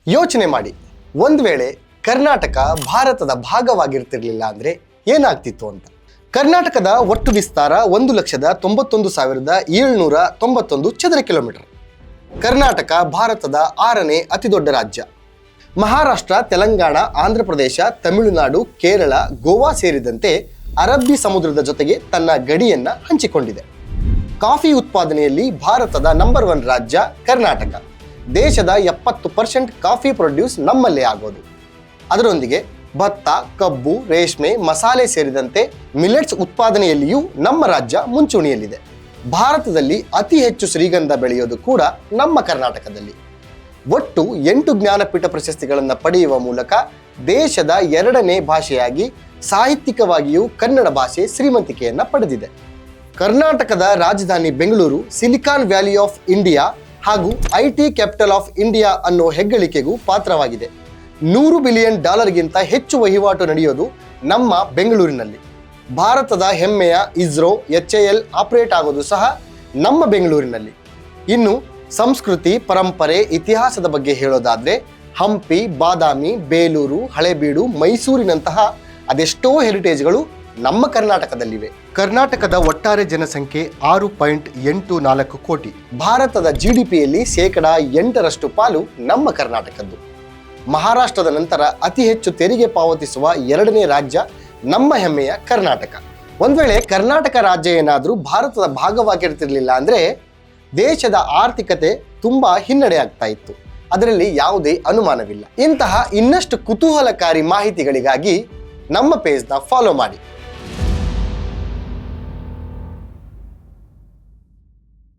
ಯೋಚನೆ ಮಾಡಿ, ಒಂದು ವೇಳೆ ಕರ್ನಾಟಕ ಭಾರತದ ಭಾಗವಾಗಿರ್ತಿರ್ಲಿಲ್ಲ ಅಂದರೆ ಏನಾಗ್ತಿತ್ತು ಅಂತ. ಕರ್ನಾಟಕದ ಒಟ್ಟು ವಿಸ್ತಾರ 1,91,791 ಚದರ ಕಿಲೋಮೀಟರ್. ಕರ್ನಾಟಕ ಭಾರತದ 6ನೇ ಅತಿ ದೊಡ್ಡ ರಾಜ್ಯ. ಮಹಾರಾಷ್ಟ್ರ, ತೆಲಂಗಾಣ, ಆಂಧ್ರ ಪ್ರದೇಶ, ತಮಿಳುನಾಡು, ಕೇರಳ, ಗೋವಾ ಸೇರಿದಂತೆ ಅರಬ್ಬಿ ಸಮುದ್ರದ ಜೊತೆಗೆ ತನ್ನ ಗಡಿಯನ್ನ ಹಂಚಿಕೊಂಡಿದೆ. ಕಾಫಿ ಉತ್ಪಾದನೆಯಲ್ಲಿ ಭಾರತದ ನಂಬರ್ 1 ರಾಜ್ಯ ಕರ್ನಾಟಕ. ದೇಶದ 70% ಕಾಫಿ ಪ್ರೊಡ್ಯೂಸ್ ನಮ್ಮಲ್ಲೇ ಆಗೋದು. ಅದರೊಂದಿಗೆ ಭತ್ತ, ಕಬ್ಬು, ರೇಷ್ಮೆ, ಮಸಾಲೆ ಸೇರಿದಂತೆ ಮಿಲೆಟ್ಸ್ ಉತ್ಪಾದನೆಯಲ್ಲಿಯೂ ನಮ್ಮ ರಾಜ್ಯ ಮುಂಚೂಣಿಯಲ್ಲಿದೆ. ಭಾರತದಲ್ಲಿ ಅತಿ ಹೆಚ್ಚು ಶ್ರೀಗಂಧ ಬೆಳೆಯೋದು ಕೂಡ ನಮ್ಮ ಕರ್ನಾಟಕದಲ್ಲಿ. ಒಟ್ಟು 8 ಜ್ಞಾನಪೀಠ ಪ್ರಶಸ್ತಿಗಳನ್ನು ಪಡೆಯುವ ಮೂಲಕ ದೇಶದ 2ನೇ ಭಾಷೆಯಾಗಿ ಸಾಹಿತ್ಯಿಕವಾಗಿಯೂ ಕನ್ನಡ ಭಾಷೆ ಶ್ರೀಮಂತಿಕೆಯನ್ನ ಪಡೆದಿದೆ. ಕರ್ನಾಟಕದ ರಾಜಧಾನಿ Bengaluru silicon valley of India ಹಾಗೂ IT ಕ್ಯಾಪಿಟಲ್ ಆಫ್ ಇಂಡಿಯಾ ಅನ್ನೋ ಹೆಗ್ಗಳಿಕೆಗೂ ಪಾತ್ರವಾಗಿದೆ. $100 ಬಿಲಿಯನ್ ಹೆಚ್ಚು ವಹಿವಾಟು ನಡೆಯೋದು ನಮ್ಮ ಬೆಂಗಳೂರಿನಲ್ಲಿ. ಭಾರತದ ಹೆಮ್ಮೆಯ ಇಸ್ರೋ HAL ಆಪರೇಟ್ ಆಗೋದು ಸಹ ನಮ್ಮ ಬೆಂಗಳೂರಿನಲ್ಲಿ. ಇನ್ನು ಸಂಸ್ಕೃತಿ, ಪರಂಪರೆ, ಇತಿಹಾಸದ ಬಗ್ಗೆ ಹೇಳೋದಾದ್ರೆ ಹಂಪಿ, ಬಾದಾಮಿ, ಬೇಲೂರು, ಹಳೆಬೀಡು, ಮೈಸೂರಿನಂತಹ ಅದೆಷ್ಟೋ ಹೆರಿಟೇಜ್ಗಳು ನಮ್ಮ ಕರ್ನಾಟಕದಲ್ಲಿವೆ. ಕರ್ನಾಟಕದ ಒಟ್ಟಾರೆ ಜನಸಂಖ್ಯೆ 6.84 ಕೋಟಿ. ಭಾರತದ GDPಯಲ್ಲಿ 8% ಪಾಲು ನಮ್ಮ ಕರ್ನಾಟಕದ್ದು. ಮಹಾರಾಷ್ಟ್ರದ ನಂತರ ಅತಿ ಹೆಚ್ಚು ತೆರಿಗೆ ಪಾವತಿಸುವ 2ನೇ ರಾಜ್ಯ ನಮ್ಮ ಹೆಮ್ಮೆಯ ಕರ್ನಾಟಕ. ಒಂದ್ ವೇಳೆ ಕರ್ನಾಟಕ ರಾಜ್ಯ ಏನಾದರೂ ಭಾರತದ ಭಾಗವಾಗಿರ್ತಿರ್ಲಿಲ್ಲ ಅಂದ್ರೆ ದೇಶದ ಆರ್ಥಿಕತೆ ತುಂಬಾ ಹಿನ್ನಡೆ ಆಗ್ತಾ ಇತ್ತು. ಅದರಲ್ಲಿ ಯಾವುದೇ ಅನುಮಾನವಿಲ್ಲ. ಇಂತಹ ಇನ್ನಷ್ಟು ಕುತೂಹಲಕಾರಿ ಮಾಹಿತಿಗಳಿಗಾಗಿ ನಮ್ಮ ಪೇಜ್ನ ಫಾಲೋ ಮಾಡಿ.